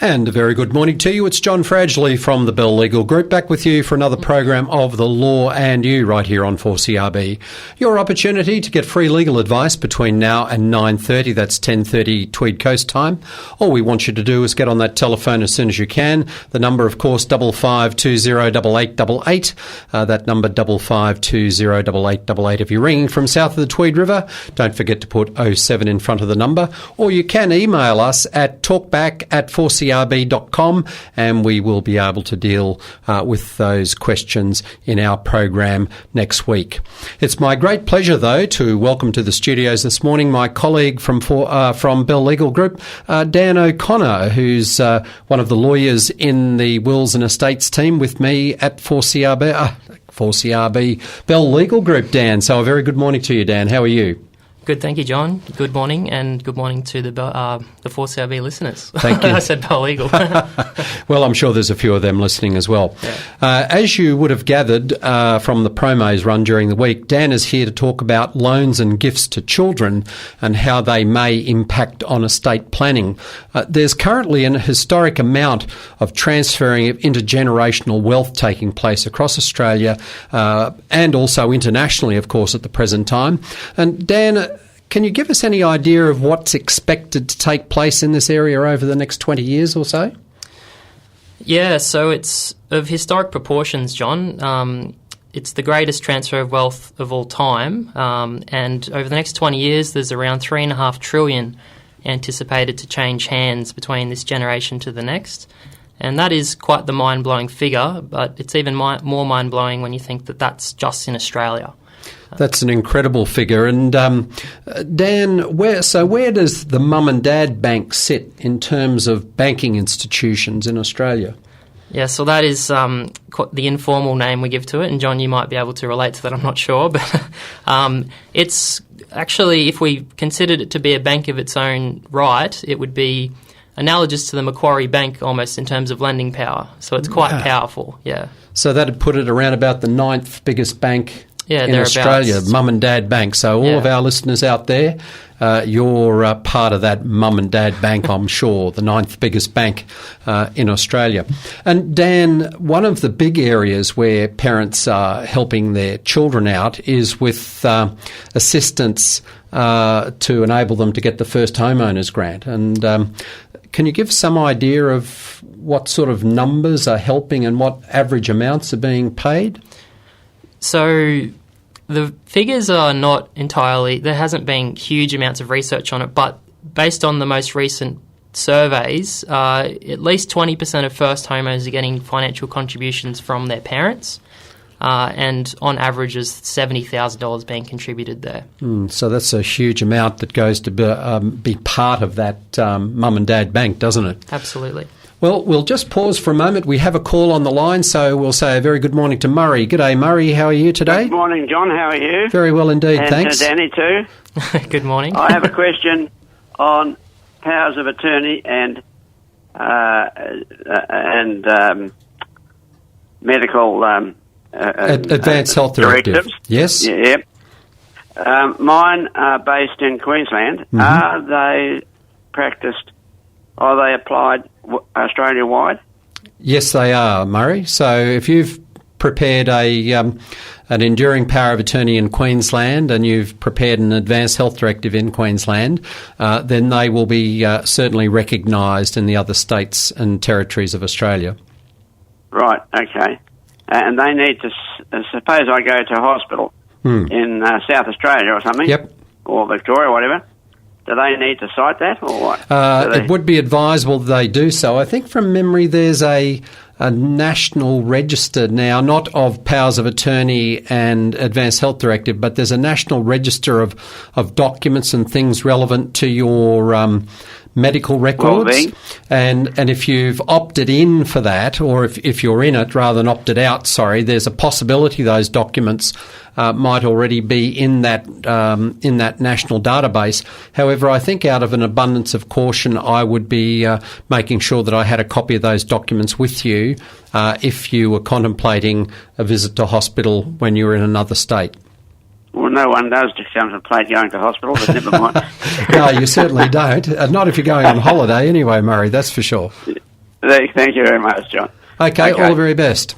And a very good morning to you. It's John Fradgley from the Bell Legal Group, back with you for another program of The Law and You right here on 4CRB. Your opportunity to get free legal advice between now and 9:30, that's 10:30 Tweed Coast time. All we want you to do is get on that telephone as soon as you can. The number, of course, 55208888. That number 55208888. If you're ringing from south of the Tweed River, don't forget to put 07 in front of the number. Or you can email us at talkback@4CRB.com and we will be able to deal with those questions in our program next week. It's my great pleasure, though, to welcome to the studios this morning my colleague from Bell Legal Group, Dan O'Connor, who's one of the lawyers in the Wills and Estates team with me at 4CRB Bell Legal Group. Dan, so a very good morning to you, Dan. How are you? Good, thank you, John. Good morning, and good morning to the 4CRB listeners. Thank you. I said Bell Legal. Well, I'm sure there's a few of them listening as well. Yeah. As you would have gathered from the promos run during the week, Dan is here to talk about loans and gifts to children and how they may impact on estate planning. There's currently an historic amount of transferring of intergenerational wealth taking place across Australia and also internationally, of course, at the present time. And Dan, can you give us any idea of what's expected to take place in this area over the next 20 years or so? Yeah, so it's of historic proportions, John. It's the greatest transfer of wealth of all time, and over the next 20 years there's around $3.5 trillion anticipated to change hands between this generation to the next. And that is quite the mind-blowing figure, but it's even more mind-blowing when you think that that's just in Australia. That's an incredible figure. And Dan, where does the mum and dad bank sit in terms of banking institutions in Australia? Yeah, so that is the informal name we give to it. And John, you might be able to relate to that, I'm not sure. But it's actually, if we considered it to be a bank of its own right, it would be analogous to the Macquarie Bank almost in terms of lending power. So it's quite powerful, yeah. So that would put it around about the 9th biggest bank in thereabouts. Australia, mum and dad bank. So all of our listeners out there, you're part of that mum and dad bank, I'm sure, the 9th biggest bank in Australia. And Dan, one of the big areas where parents are helping their children out is with assistance to enable them to get the first homeowners grant. And can you give some idea of what sort of numbers are helping and what average amounts are being paid? So the figures are not entirely, there hasn't been huge amounts of research on it, but based on the most recent surveys, at least 20% of first homeowners are getting financial contributions from their parents, and on average is $70,000 being contributed there. So that's a huge amount that goes to be part of that mum and dad bank, doesn't it? Absolutely. Well, we'll just pause for a moment. We have a call on the line, so we'll say a very good morning to Murray. G'day, Murray. How are you today? Good morning, John. How are you? Very well indeed, and thanks. And Danny too. Good morning. I have a question on powers of attorney and medical advanced health directives. Yes. Yep. Mine are based in Queensland. Mm-hmm. Are they practiced? Are they applied Australia-wide? Yes, they are, Murray. So if you've prepared an enduring power of attorney in Queensland and you've prepared an advanced health directive in Queensland, then they will be certainly recognised in the other states and territories of Australia. Right, okay. And they need to, suppose I go to hospital in South Australia or something, or Victoria, whatever. Do they need to cite that or what? It would be advisable that they do so. I think from memory there's a national register now, not of powers of attorney and advanced health directive, but there's a national register of documents and things relevant to your medical records. And if you've opted in for that, or if you're in it rather than opted out, there's a possibility those documents might already be in that national database. However, I think out of an abundance of caution, I would be making sure that I had a copy of those documents with you if you were contemplating a visit to hospital when you were in another state. Well, no one does just contemplate going to hospital, but never mind. No, you certainly don't. Not if you're going on holiday anyway, Murray, that's for sure. Thank you very much, John. Okay, all the very best.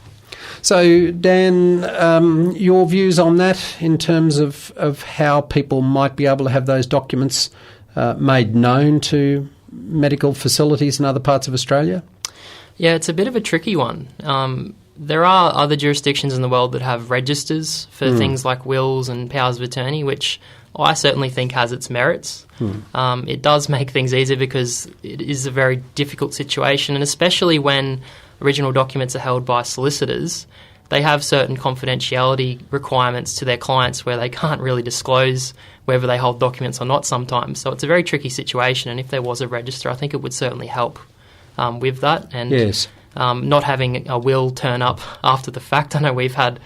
So, Dan, your views on that in terms of how people might be able to have those documents made known to medical facilities in other parts of Australia? Yeah, it's a bit of a tricky one. There are other jurisdictions in the world that have registers for things like wills and powers of attorney, which I certainly think has its merits. It does make things easier because it is a very difficult situation, and especially when original documents are held by solicitors, they have certain confidentiality requirements to their clients where they can't really disclose whether they hold documents or not sometimes. So it's a very tricky situation, and if there was a register, I think it would certainly help with that. And yes. Not having a will turn up after the fact. I know we've had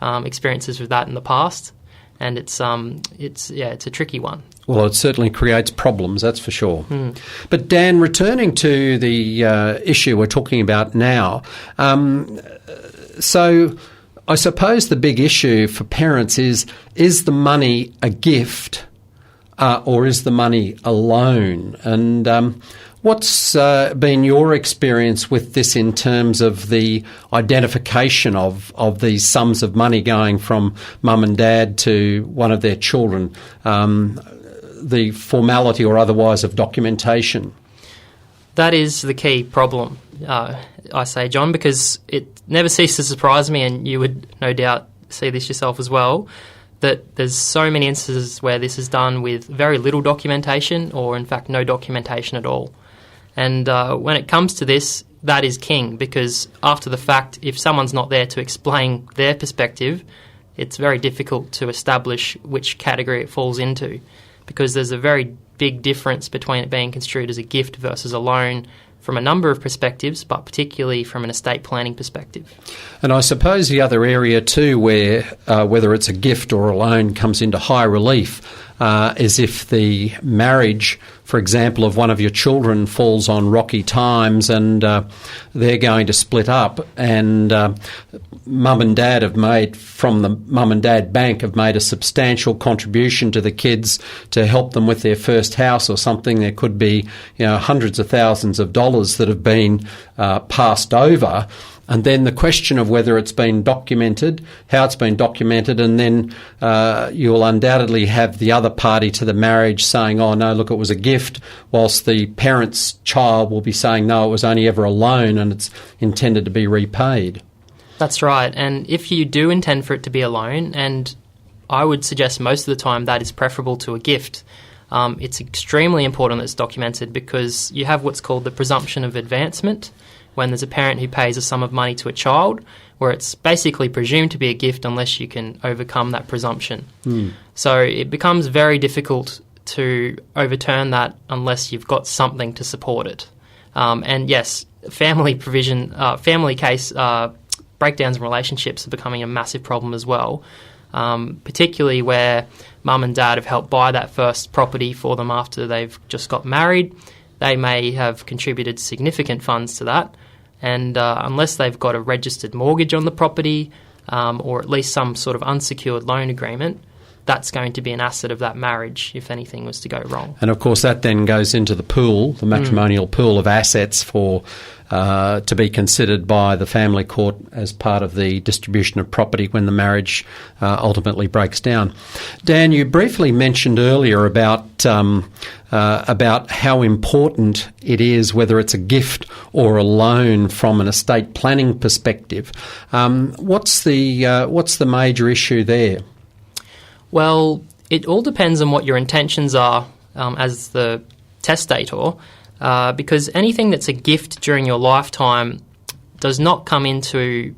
experiences with that in the past, and it's a tricky one. Well, it certainly creates problems, that's for sure. But Dan, returning to the issue we're talking about now, so I suppose the big issue for parents is the money a gift or is the money a loan? And what's been your experience with this in terms of the identification of these sums of money going from mum and dad to one of their children, the formality or otherwise of documentation? That is the key problem, I say, John, because it never ceases to surprise me, and you would no doubt see this yourself as well, that there's so many instances where this is done with very little documentation or, in fact, no documentation at all. And when it comes to this, that is king, because after the fact, if someone's not there to explain their perspective, it's very difficult to establish which category it falls into, because there's a very big difference between it being construed as a gift versus a loan from a number of perspectives, but particularly from an estate planning perspective. And I suppose the other area too where whether it's a gift or a loan comes into high relief is if the marriage, for example, of one of your children falls on rocky times and they're going to split up, and mum and dad have made, from the mum and dad bank, have made a substantial contribution to the kids to help them with their first house or something. There could be, hundreds of thousands of dollars that have been passed over. And then the question of whether it's been documented, how it's been documented, and then you'll undoubtedly have the other party to the marriage saying, oh, no, look, it was a gift, whilst the parent's child will be saying, no, it was only ever a loan and it's intended to be repaid. That's right. And if you do intend for it to be a loan, and I would suggest most of the time that is preferable to a gift, it's extremely important that it's documented, because you have what's called the presumption of advancement when there's a parent who pays a sum of money to a child, where it's basically presumed to be a gift unless you can overcome that presumption. So it becomes very difficult to overturn that unless you've got something to support it. And yes, family case breakdowns in relationships are becoming a massive problem as well, particularly where mum and dad have helped buy that first property for them after they've just got married. They may have contributed significant funds to that, and unless they've got a registered mortgage on the property or at least some sort of unsecured loan agreement, that's going to be an asset of that marriage if anything was to go wrong. And of course that then goes into the pool, the matrimonial pool of assets for to be considered by the family court as part of the distribution of property when the marriage ultimately breaks down. Dan, you briefly mentioned earlier about how important it is, whether it's a gift or a loan, from an estate planning perspective. What's the major issue there? Well, it all depends on what your intentions are as the testator, because anything that's a gift during your lifetime does not come into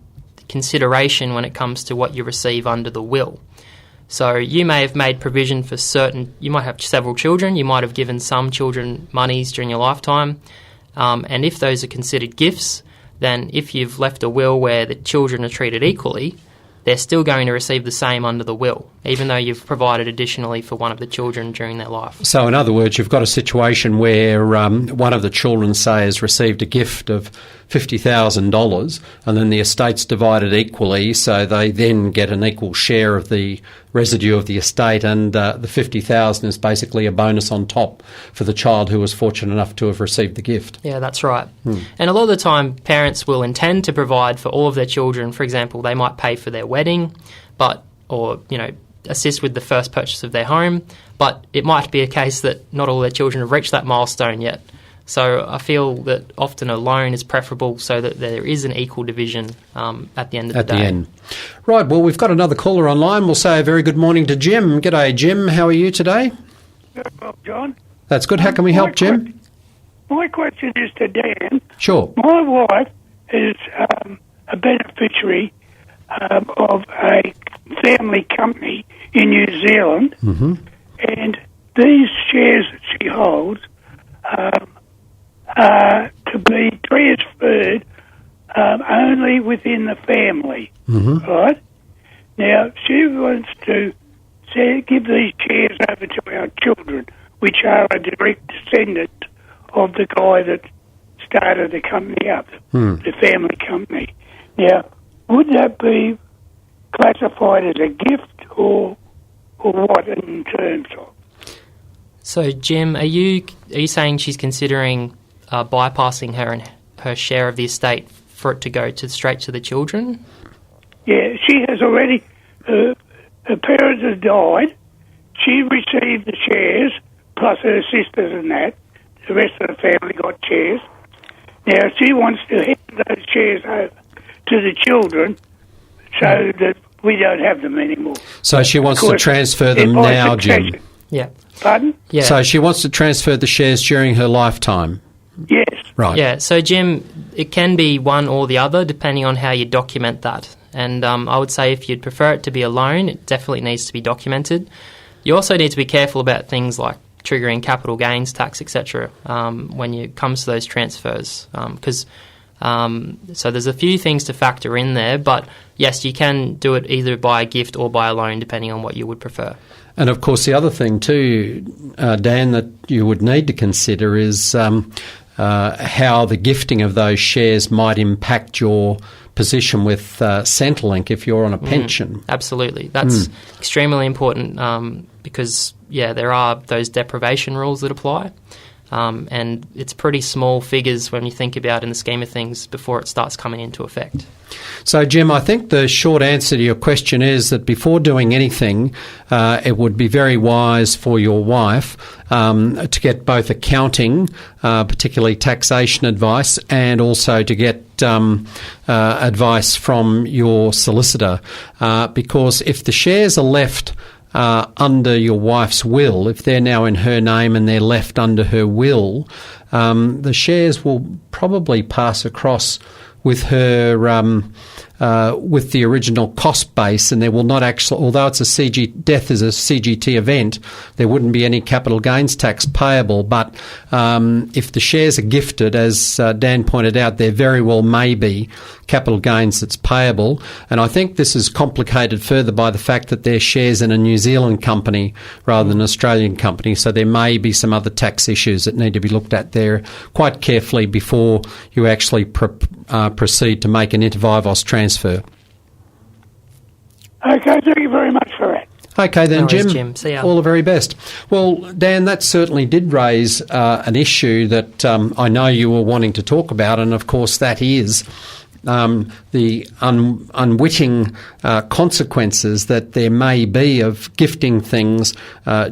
consideration when it comes to what you receive under the will. So you may have made provision for you might have several children, you might have given some children monies during your lifetime, and if those are considered gifts, then if you've left a will where the children are treated equally, they're still going to receive the same under the will. even though you've provided additionally for one of the children during their life. So in other words, you've got a situation where one of the children, say, has received a gift of $50,000 and then the estate's divided equally, so they then get an equal share of the residue of the estate, and the $50,000 is basically a bonus on top for the child who was fortunate enough to have received the gift. Yeah, that's right. And a lot of the time parents will intend to provide for all of their children. For example, they might pay for their wedding, or assist with the first purchase of their home, but it might be a case that not all their children have reached that milestone yet. So I feel that often a loan is preferable so that there is an equal division at the end of the day. At the end. Right, well, we've got another caller online. We'll say a very good morning to Jim. G'day, Jim. How are you today? Good, well, John. That's good. How can we help, Jim? My question is to Dan. Sure. My wife is a beneficiary of a family company in New Zealand, and these shares that she holds are to be transferred only within the family, right? Now, she wants to give these shares over to our children, which are a direct descendant of the guy that started the company up, the family company. Now, would that be classified as a gift or what in terms of? So, Jim, are you saying she's considering bypassing her share of the estate for it to go straight to the children? Yeah, she has already. Her parents have died. She received the shares plus her sisters and that. The rest of the family got shares. Now she wants to hand those shares over to the children so that we don't have them anymore. So she wants to transfer them now, Jim? Yeah. Pardon? Yeah. So she wants to transfer the shares during her lifetime? Yes. Right. Yeah, so Jim, it can be one or the other depending on how you document that. And I would say if you'd prefer it to be a loan, it definitely needs to be documented. You also need to be careful about things like triggering capital gains tax, etc., when it comes to those transfers. So there's a few things to factor in there, but yes, you can do it either by a gift or by a loan, depending on what you would prefer. And of course, the other thing too, Dan, that you would need to consider is how the gifting of those shares might impact your position with Centrelink if you're on a pension. Absolutely. That's extremely important because, there are those deprivation rules that apply. And it's pretty small figures when you think about in the scheme of things before it starts coming into effect. So, Jim, I think the short answer to your question is that before doing anything, it would be very wise for your wife to get both accounting, particularly taxation advice, and also to get advice from your solicitor. Because if the shares are left under your wife's will, if they're now in her name and they're left under her will, the shares will probably pass across with her with the original cost base, and there will not actually, although it's death is a CGT event, there wouldn't be any capital gains tax payable. But if the shares are gifted, as Dan pointed out, there very well may be capital gains that's payable. And I think this is complicated further by the fact that they're shares in a New Zealand company rather than an Australian company, so there may be some other tax issues that need to be looked at there quite carefully before you actually proceed to make an inter vivos transfer. Okay, thank you very much for that. Okay then, No worries, Jim. Jim. See ya. All the very best. Well, Dan, that certainly did raise an issue that I know you were wanting to talk about, and of course that is the unwitting consequences that there may be of gifting things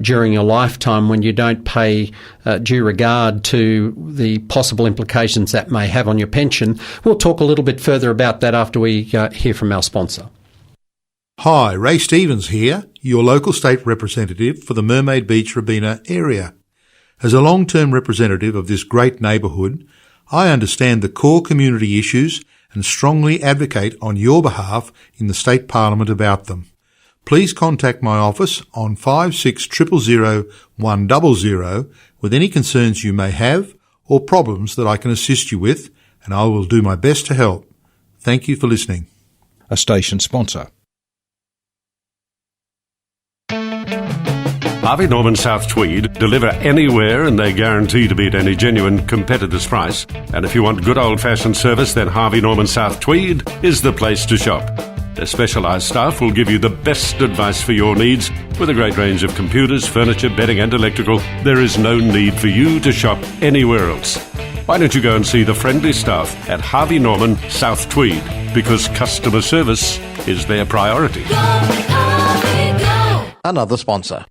during your lifetime when you don't pay due regard to the possible implications that may have on your pension. We'll talk a little bit further about that after we hear from our sponsor. Hi, Ray Stevens here, your local state representative for the Mermaid Beach Robina area. As a long-term representative of this great neighbourhood, I understand the core community issues and strongly advocate on your behalf in the State Parliament about them. Please contact my office on 5600 100 with any concerns you may have or problems that I can assist you with, and I will do my best to help. Thank you for listening. A station sponsor. Harvey Norman South Tweed deliver anywhere and they guarantee to beat any genuine competitor's price. And if you want good old-fashioned service, then Harvey Norman South Tweed is the place to shop. Their specialised staff will give you the best advice for your needs. With a great range of computers, furniture, bedding and electrical, there is no need for you to shop anywhere else. Why don't you go and see the friendly staff at Harvey Norman South Tweed, because customer service is their priority. Go, Harvey, go. Another sponsor.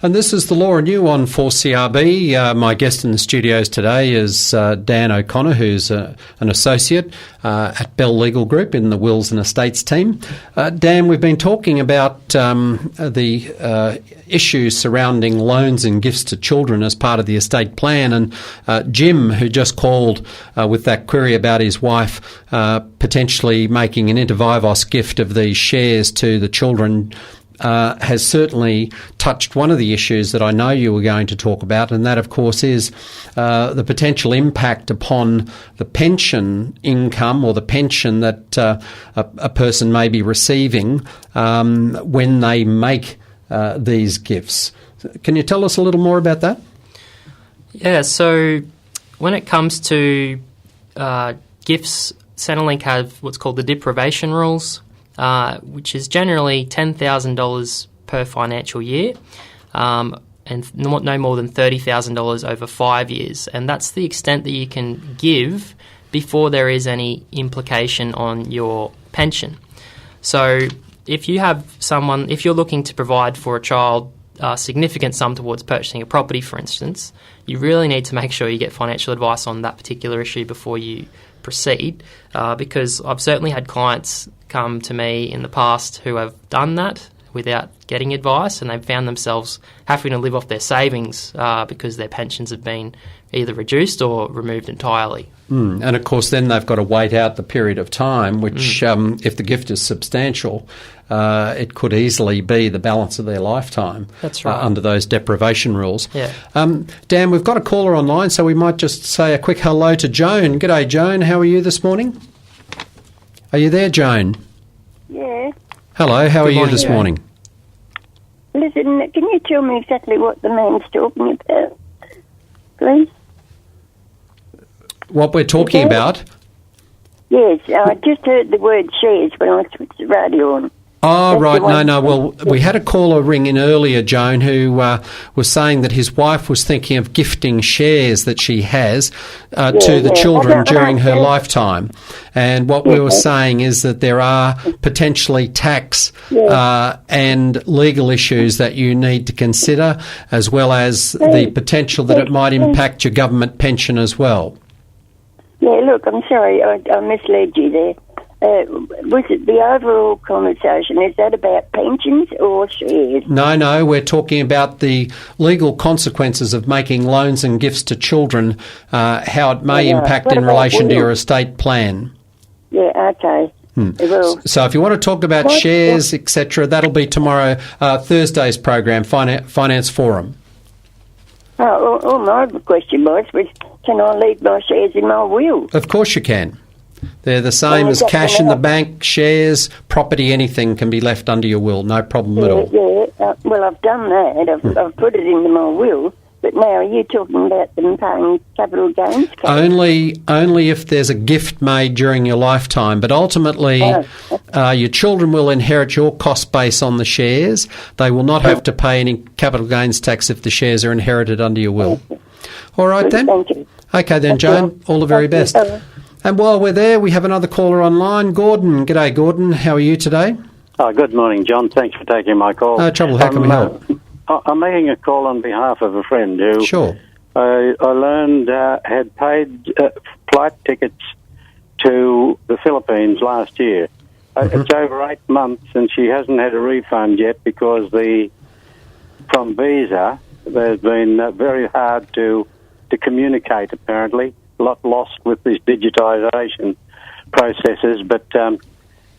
And this is the Law and You on 4CRB. My guest in the studios today is Dan O'Connor, who's an associate at Bell Legal Group in the Wills and Estates team. Dan, we've been talking about the issues surrounding loans and gifts to children as part of the estate plan. And Jim, who just called with that query about his wife potentially making an inter vivos gift of these shares to the children, has certainly touched one of the issues that I know you were going to talk about, and that, of course, is the potential impact upon the pension income or the pension that a person may be receiving when they make these gifts. Can you tell us a little more about that? Yeah, so when it comes to gifts, Centrelink have what's called the deprivation rules, which is generally $10,000 per financial year, and no more than $30,000 over 5 years. And that's the extent that you can give before there is any implication on your pension. So if you're looking to provide for a child a significant sum towards purchasing a property, for instance, you really need to make sure you get financial advice on that particular issue before you proceed, because I've certainly had clients come to me in the past who have done that without getting advice, and they've found themselves having to live off their savings because their pensions have been either reduced or removed entirely. And of course then they've got to wait out the period of time, which if the gift is substantial, it could easily be the balance of their lifetime. That's right. Under those deprivation rules. Yeah. Dan, we've got a caller online, so we might just say a quick hello to Joan. G'day, Joan. How are you this morning? Are you there, Joan? Yeah. Hello, how are you morning, this Joan. morning? Listen, can you tell me exactly what the man's talking about, please? What we're talking about? Yes, I just heard the word shares when I switched the radio on. Oh, That's right. No. Well, we had a caller ring in earlier, Joan, who was saying that his wife was thinking of gifting shares that she has to the children during her lifetime. And what we were saying is that there are potentially tax and legal issues that you need to consider, as well as the potential that it might impact your government pension as well. Yeah, look, I'm sorry, I misled you there. Was it the overall conversation? Is that about pensions or shares? No, we're talking about the legal consequences of making loans and gifts to children, how it may impact in relation to your estate plan. Yeah, okay. Well, so if you want to talk about shares, etc., that'll be tomorrow, Thursday's program, Finance Forum. All my question was, can I leave my shares in my will? Of course you can. They're the same as cash in the bank, shares, property, anything can be left under your will, no problem at all. Yeah, well, I've done that. I've put it into my will, but now are you talking about them paying capital gains? Only if there's a gift made during your lifetime, but ultimately your children will inherit your cost base on the shares. They will not have to pay any capital gains tax if the shares are inherited under your will. All right then? Thank you. Okay then, Joan, all the very best. And while we're there, we have another caller online. Gordon. G'day, Gordon. How are you today? Good morning, John. Thanks for taking my call. No trouble. How can we help? I'm making a call on behalf of a friend who Sure. I learned had paid flight tickets to the Philippines last year. It's over 8 months and she hasn't had a refund yet because from Visa there's been very hard to communicate, apparently. A lot lost with these digitisation processes, but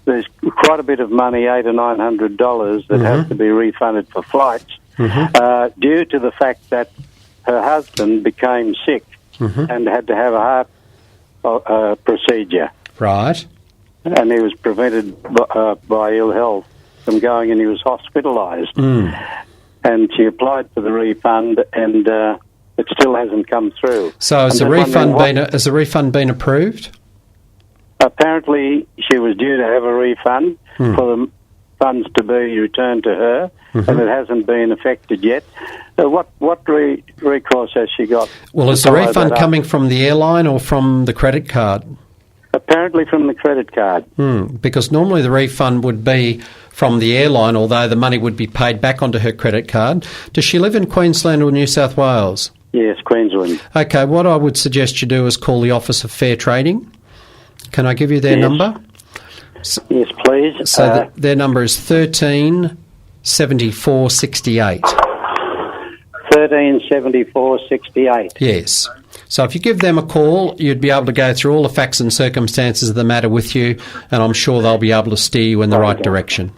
there's quite a bit of money, $800 or $900, that has to be refunded for flights due to the fact that her husband became sick and had to have a heart procedure. Right. And he was prevented by ill health from going, and he was hospitalised. and she applied for the refund, and it still hasn't come through. So has the refund been approved? Apparently, she was due to have a refund for the funds to be returned to her, and it hasn't been effected yet. What recourse has she got? Well, is the refund coming from the airline or from the credit card? Apparently from the credit card. Because normally the refund would be from the airline, although the money would be paid back onto her credit card. Does she live in Queensland or New South Wales? Yes, Queensland. Okay, what I would suggest you do is call the Office of Fair Trading. Can I give you their number? Yes, please. So their number is 137468. 137468. Yes. So if you give them a call, you'd be able to go through all the facts and circumstances of the matter with you, and I'm sure they'll be able to steer you in the right direction.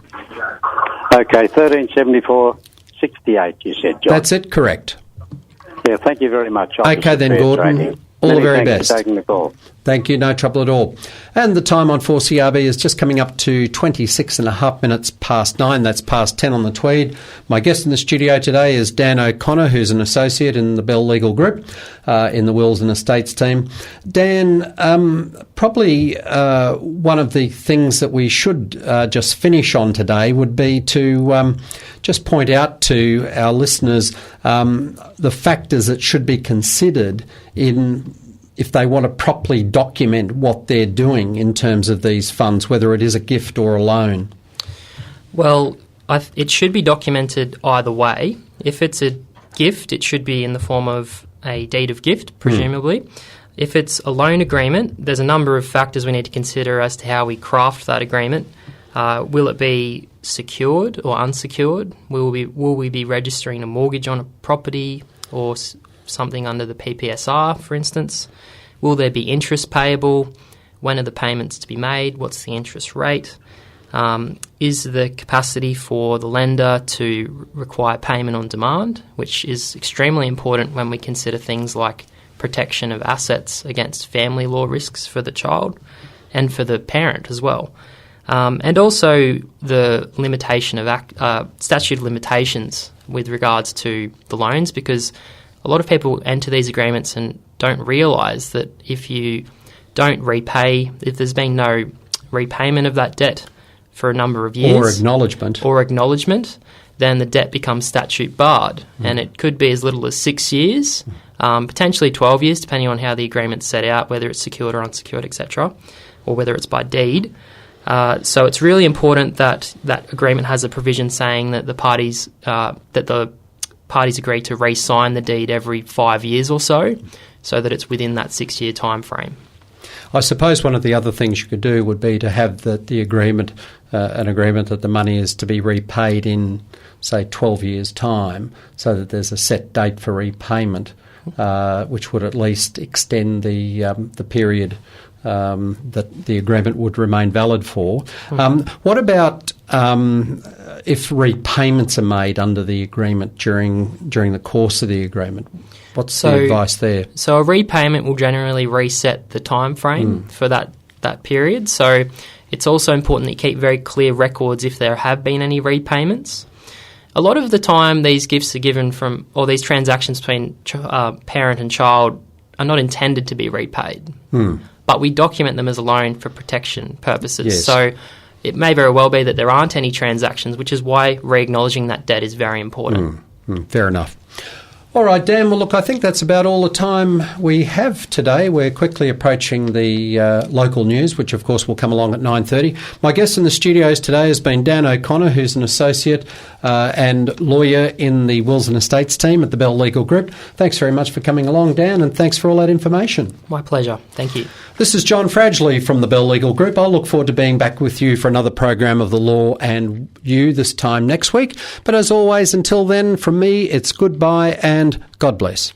Okay, 137468, you said, John. That's it, correct. Yeah, thank you very much. Okay then, Gordon. Trading. All the very thanks best. for taking the call. Thank you, no trouble at all. And the time on 4CRB is just coming up to 26 and a half minutes past 9. That's past 10 on the Tweed. My guest in the studio today is Dan O'Connor, who's an associate in the Bell Legal Group in the Wills and Estates team. Dan, probably one of the things that we should just finish on today would be to just point out to our listeners the factors that should be considered if they want to properly document what they're doing in terms of these funds, whether it is a gift or a loan. Well, it should be documented either way. If it's a gift, it should be in the form of a deed of gift, presumably. If it's a loan agreement, there's a number of factors we need to consider as to how we craft that agreement. Will it be secured or unsecured? Will we be registering a mortgage on a property or something under the PPSR, for instance? Will there be interest payable? When are the payments to be made? What's the interest rate? Is the capacity for the lender to require payment on demand, which is extremely important when we consider things like protection of assets against family law risks for the child and for the parent as well. And also the limitation of statute of limitations with regards to the loans, because a lot of people enter these agreements and don't realise that if you don't repay, if there's been no repayment of that debt for a number of years... Or acknowledgement, then the debt becomes statute barred. And it could be as little as 6 years, potentially 12 years, depending on how the agreement's set out, whether it's secured or unsecured, etc., or whether it's by deed. So it's really important that that agreement has a provision saying that the parties agree to re-sign the deed every 5 years or so that it's within that 6-year time frame. I suppose one of the other things you could do would be to have the agreement, an agreement that the money is to be repaid in, say, 12 years' time, so that there's a set date for repayment, which would at least extend the period that the agreement would remain valid for. What about if repayments are made under the agreement during the course of the agreement? What's the advice there? So a repayment will generally reset the time frame for that period. So it's also important that you keep very clear records if there have been any repayments. A lot of the time these gifts are given from, or these transactions between parent and child are not intended to be repaid. But we document them as a loan for protection purposes. Yes. So it may very well be that there aren't any transactions, which is why re-acknowledging that debt is very important. Fair enough. All right, Dan, well, look, I think that's about all the time we have today. We're quickly approaching the local news, which, of course, will come along at 9:30. My guest in the studios today has been Dan O'Connor, who's an associate and lawyer in the Wills and Estates team at the Bell Legal Group. Thanks very much for coming along, Dan, and thanks for all that information. My pleasure. Thank you. This is John Fradgley from the Bell Legal Group. I'll look forward to being back with you for another program of The Law and You this time next week. But as always, until then, from me, it's goodbye and God bless.